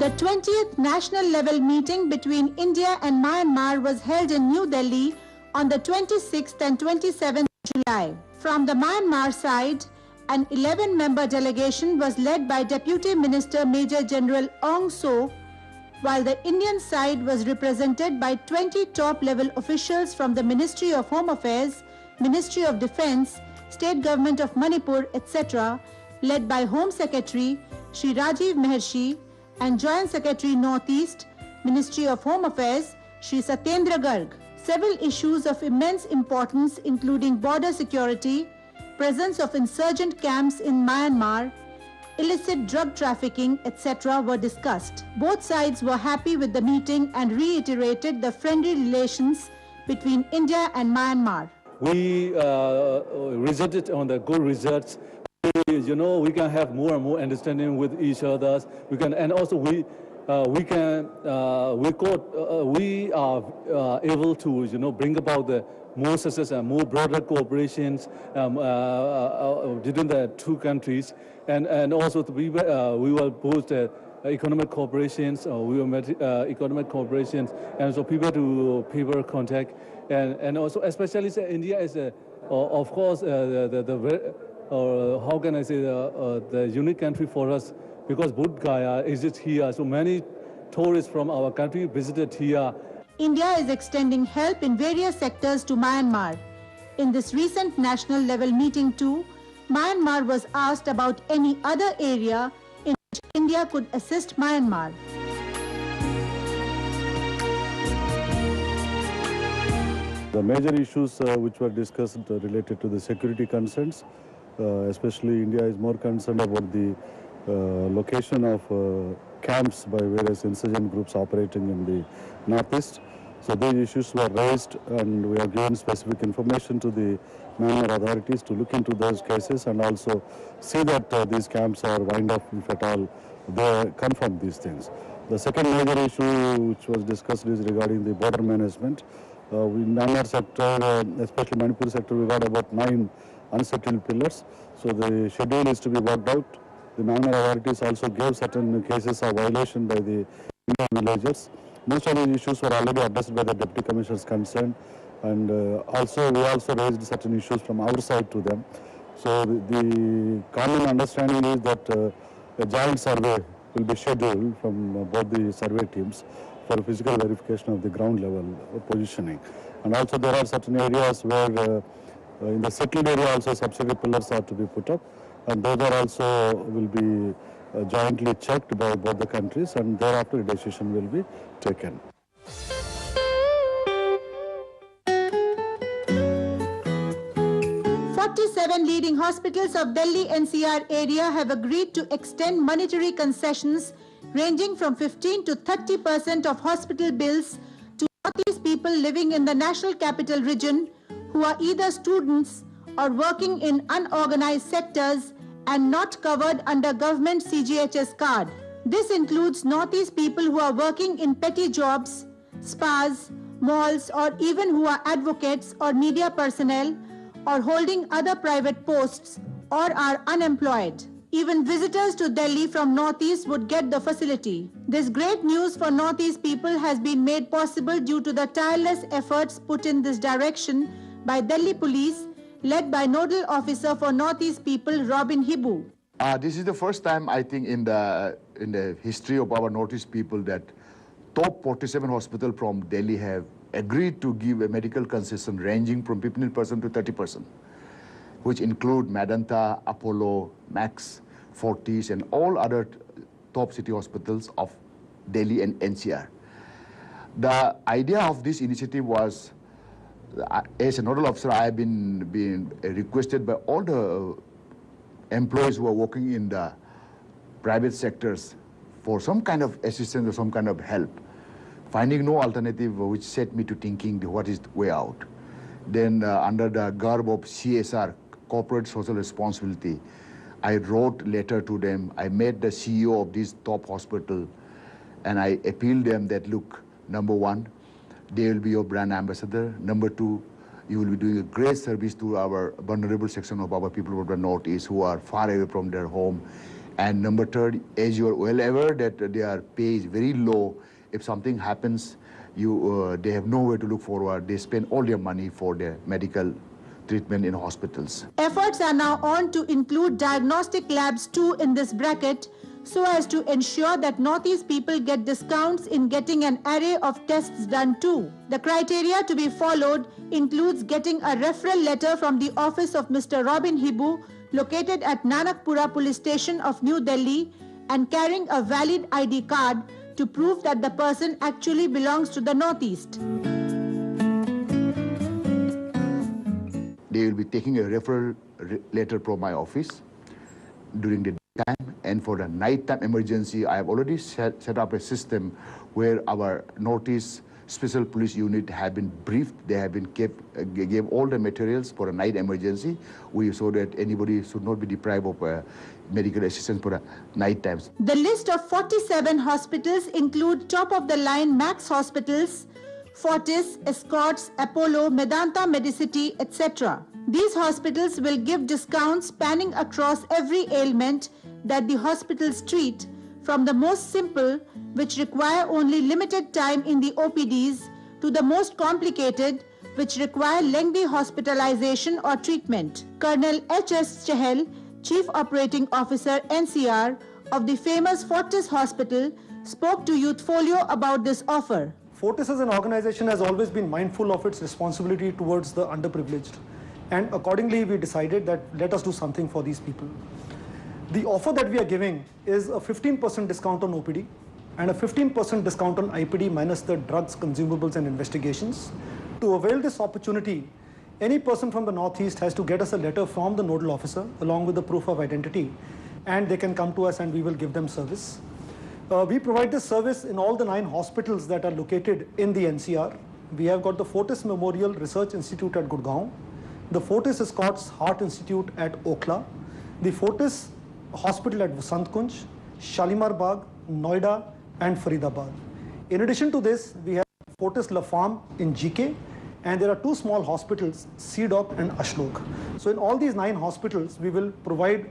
The 20th national level meeting between India and Myanmar was held in New Delhi on the 26th and 27th July. From the Myanmar side, an 11-member delegation was led by Deputy Minister Major General Aug04, while the Indian side was represented by 20 top-level officials from the Ministry of Home Affairs, Ministry of Defence, State Government of Manipur, etc., led by Home Secretary Shri Rajiv Maharshi and Joint Secretary Northeast, Ministry of Home Affairs, Shri Satyendra Garg. Several issues of immense importance including border security, presence of insurgent camps in Myanmar, illicit drug trafficking, etc. were discussed. Both sides were happy with the meeting and reiterated the friendly relations between India and Myanmar. We resulted on the good results. We can have more and more understanding with each other. We can, and also we are able to bring about the more success and more broader cooperations between the two countries, and also we will boost economic cooperations. We will make economic cooperations, and so people to people contact, and also especially India is of course how can I say the unique country for us, because Bodh Gaya exists here, so many tourists from our country visited here. India is extending help in various sectors to Myanmar. In this recent national level meeting too, Myanmar was asked about any other area in which India could assist Myanmar. The major issues which were discussed related to the security concerns, especially India is more concerned about the location of camps by various insurgent groups operating in the northeast. So these issues were raised, and we have given specific information to the Myanmar authorities to look into those cases and also see that these camps are wind up if at all they confirm these things. The second major issue which was discussed is regarding the border management. In Myanmar sector, especially Manipur sector, we got about 9 unsettled pillars. So the schedule is to be worked out. The Myanmar authorities also gave certain cases of violation by the Indian villagers. Most of these issues were already addressed by the deputy commissioners concerned, and we also raised certain issues from our side to them. So the common understanding is that a joint survey will be scheduled from both the survey teams for physical verification of the ground level positioning. And also there are certain areas where in the settled area also subsidiary pillars are to be put up, and those are also will be jointly checked by both the countries, and thereafter a decision will be taken. 47 leading hospitals of Delhi NCR area have agreed to extend monetary concessions ranging from 15 to 30% of hospital bills to Northeast people living in the National Capital Region who are either students or working in unorganized sectors and not covered under government CGHS card. This includes Northeast people who are working in petty jobs, spas, malls, or even who are advocates or media personnel or holding other private posts or are unemployed. Even visitors to Delhi from Northeast would get the facility. This great news for Northeast people has been made possible due to the tireless efforts put in this direction by Delhi Police, led by Nodal Officer for Northeast People, Robin Hibu. This is the first time, I think, in the history of our Northeast people that top 47 hospitals from Delhi have agreed to give a medical concession ranging from 15% to 30%, which include Medanta, Apollo, Max, Fortis, and all other top city hospitals of Delhi and NCR. The idea of this initiative was, as a nodal officer, I have been requested by all the employees who are working in the private sectors for some kind of assistance or some kind of help. Finding no alternative, which set me to thinking what is the way out. Then under the garb of CSR, corporate social responsibility, I wrote letter to them. I met the CEO of this top hospital, and I appealed them that, look, number one, they will be your brand ambassador. Number two, you will be doing a great service to our vulnerable section of our people of the Northeast who are far away from their home. And number third, as you are well aware that their pay is very low. If something happens, they have nowhere to look forward. They spend all their money for their medical treatment in hospitals. Efforts are now on to include diagnostic labs too in this bracket, so as to ensure that Northeast people get discounts in getting an array of tests done too. The criteria to be followed includes getting a referral letter from the office of Mr. Robin Hibu, located at Nanakpura Police Station of New Delhi, and carrying a valid ID card to prove that the person actually belongs to the Northeast. They will be taking a referral letter from my office during the daytime, and for the nighttime emergency, I have already set up a system where our Northeast Special Police Unit have been briefed. They have been gave all the materials for a night emergency, so that anybody should not be deprived of medical assistance for the night times. The list of 47 hospitals include top-of-the-line Max hospitals, Fortis, Escorts, Apollo, Medanta Medicity, etc. These hospitals will give discounts spanning across every ailment that the hospitals treat, from the most simple, which require only limited time in the OPDs, to the most complicated, which require lengthy hospitalization or treatment. Colonel H.S. Chahal, Chief Operating Officer NCR of the famous Fortis Hospital, spoke to Youthfolio about this offer. Fortis as an organization has always been mindful of its responsibility towards the underprivileged, and accordingly we decided that let us do something for these people. The offer that we are giving is a 15% discount on OPD and a 15% discount on IPD minus the drugs, consumables and investigations. To avail this opportunity, any person from the Northeast has to get us a letter from the nodal officer along with the proof of identity, and they can come to us and we will give them service. We provide this service in all the 9 hospitals that are located in the NCR. We have got the Fortis Memorial Research Institute at Gurgaon, the Fortis Escorts Heart Institute at Okhla, the Fortis Hospital at Vasant Kunj, Shalimar Bagh, Noida and Faridabad. In addition to this, we have Fortis La Femme in GK, and there are 2 small hospitals, CDOC and Ashlok. So in all these 9 hospitals, we will provide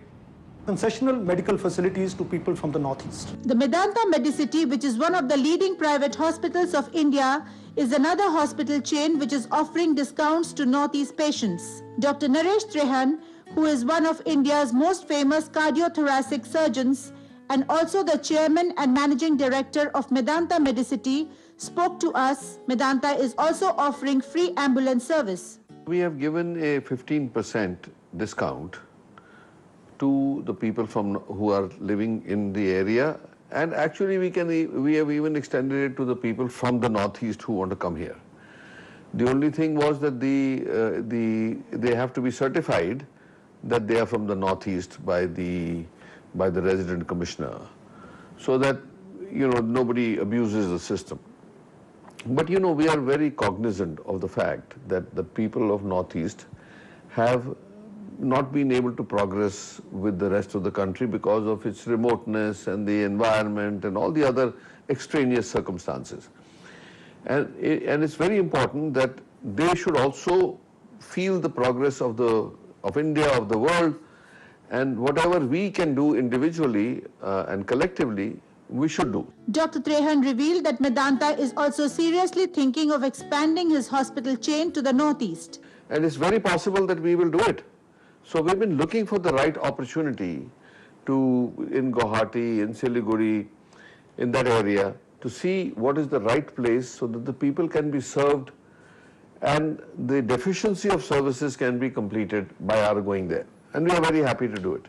concessional medical facilities to people from the Northeast. The Medanta Medicity, which is one of the leading private hospitals of India, is another hospital chain which is offering discounts to Northeast patients. Dr. Naresh Trehan, who is one of India's most famous cardiothoracic surgeons and also the chairman and managing director of Medanta Medicity, spoke to us. Medanta is also offering free ambulance service. We have given a 15% discount to the people who are living in the area, and actually we have even extended it to the people from the Northeast who want to come here. The only thing was that they have to be certified that they are from the Northeast by the resident commissioner, so that nobody abuses the system. But we are very cognizant of the fact that the people of Northeast have not been able to progress with the rest of the country because of its remoteness and the environment and all the other extraneous circumstances. And it's very important that they should also feel the progress of India, of the world, and whatever we can do individually and collectively, we should do. Dr. Trehan revealed that Medanta is also seriously thinking of expanding his hospital chain to the Northeast. And it's very possible that we will do it. So we've been looking for the right opportunity in Guwahati, in Siliguri, in that area, to see what is the right place so that the people can be served and the deficiency of services can be completed by our going there. And we are very happy to do it.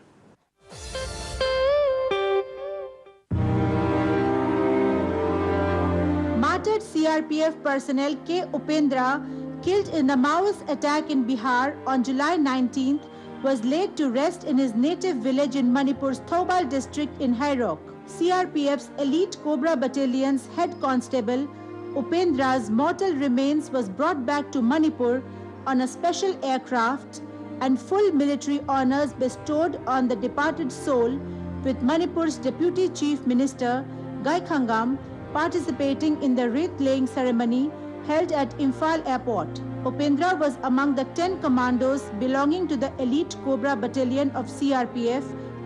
Martyred CRPF personnel K. Upendra, killed in the Maoist attack in Bihar on July 19th, was laid to rest in his native village in Manipur's Thoubal district in Hairok. CRPF's elite Cobra Battalion's head constable, Upendra's mortal remains was brought back to Manipur on a special aircraft and full military honors bestowed on the departed soul, with Manipur's Deputy Chief Minister, Gaikhangam, participating in the wreath-laying ceremony held at Imphal Airport. Upendra was among the 10 commandos belonging to the elite Cobra Battalion of CRPF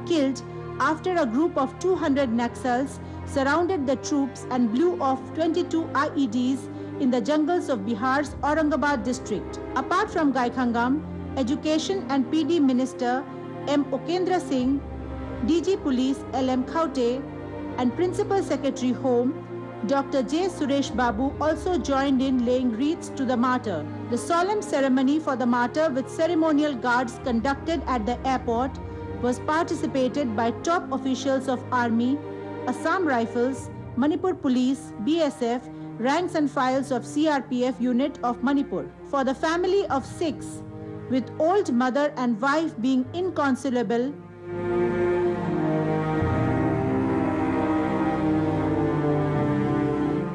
killed after a group of 200 Naxals surrounded the troops and blew off 22 IEDs in the jungles of Bihar's Aurangabad district. Apart from Gaikhangam, Education and PD Minister M. Ukendra Singh, DG Police L.M. Khaute, and Principal Secretary Home Dr. J. Suresh Babu also joined in laying wreaths to the martyr. The solemn ceremony for the martyr with ceremonial guards conducted at the airport was participated by top officials of Army, Assam Rifles, Manipur Police, BSF, ranks and files of CRPF unit of Manipur. For the family of 6, with old mother and wife being inconsolable,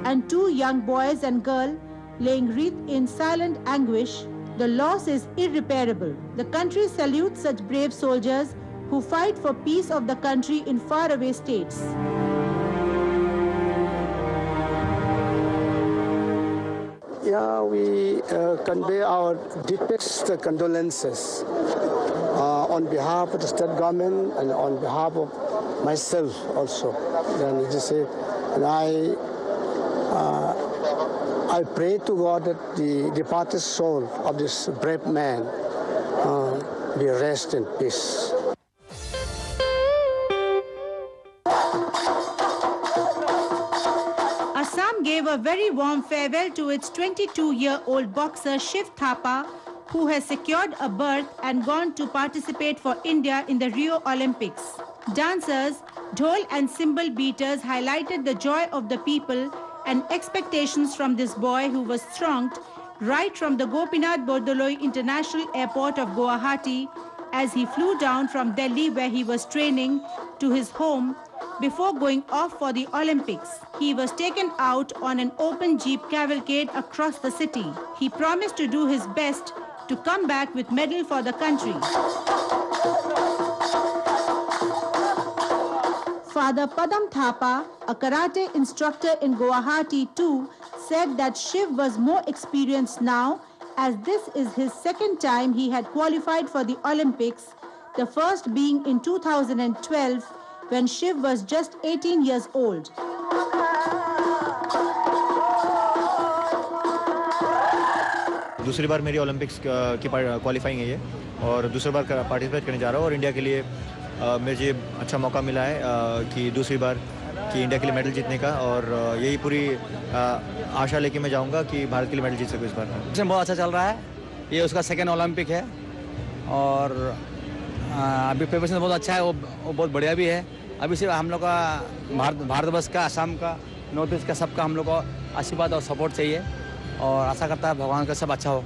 and 2 young boys and girl laying wreath in silent anguish, the loss is irreparable. The country salutes such brave soldiers who fight for peace of the country in faraway states. Yeah, we convey our deepest condolences on behalf of the state government and on behalf of myself also. And I pray to God that the departed soul of this brave man be rest in peace. Assam gave a very warm farewell to its 22-year-old boxer Shiv Thapa, who has secured a berth and gone to participate for India in the Rio Olympics. Dancers, dhol and cymbal beaters highlighted the joy of the people and expectations from this boy who was thronged right from the Gopinath Bordoloi International Airport of Guwahati as he flew down from Delhi, where he was training, to his home before going off for the Olympics. He was taken out on an open jeep cavalcade across the city. He promised to do his best to come back with medal for the country. Father Padam Thapa, a karate instructor in Guwahati too, said that Shiv was more experienced now, as this is his second time he had qualified for the Olympics, the first being in 2012 when Shiv was just 18 years old. दूसरी बार मेरी Olympics की qualifying है ये और दूसरी बार participate करने जा रहा हूँ और इंडिया के लिए मुझे अच्छा मौका मिला है कि दूसरी बार कि इंडिया के लिए मेडल जीतने का और यही पूरी आशा लेके मैं जाऊंगा कि भारत के लिए मेडल जीत सकूँ इस बार। बहुत अच्छा चल रहा है, ये उसका सेकेंड ओलंपिक है और अभी प्रिपरेशन बहुत अच्छा है, वो बहुत बढ़िया भी है। अभी सिर्फ हम लोग का भारतवर्ष का, असम का, नॉर्थ ईस्ट का सबका हम लोग को आशीर्वाद और सपोर्ट चाहिए और आशा करता है भगवान का सब अच्छा हो।